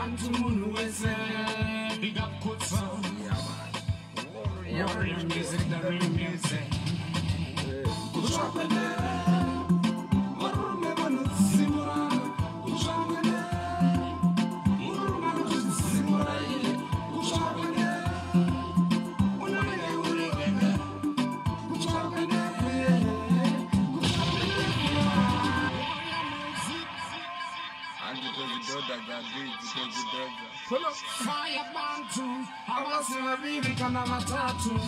bantu munhu wese big up Kutsa. Warrior music, the real music. Fire bantu, abasema bibi kana matatu.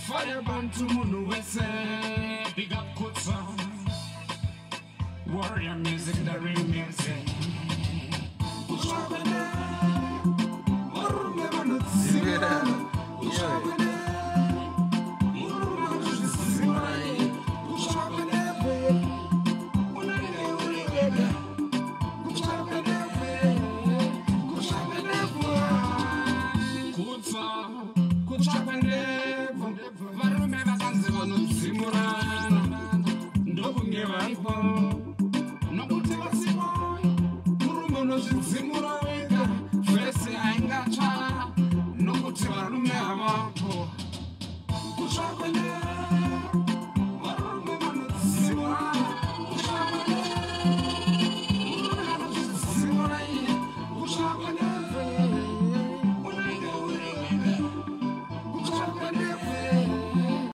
Fire bantu munhu wese, big up Kutsa. Warrior music, the real music. Kuchapende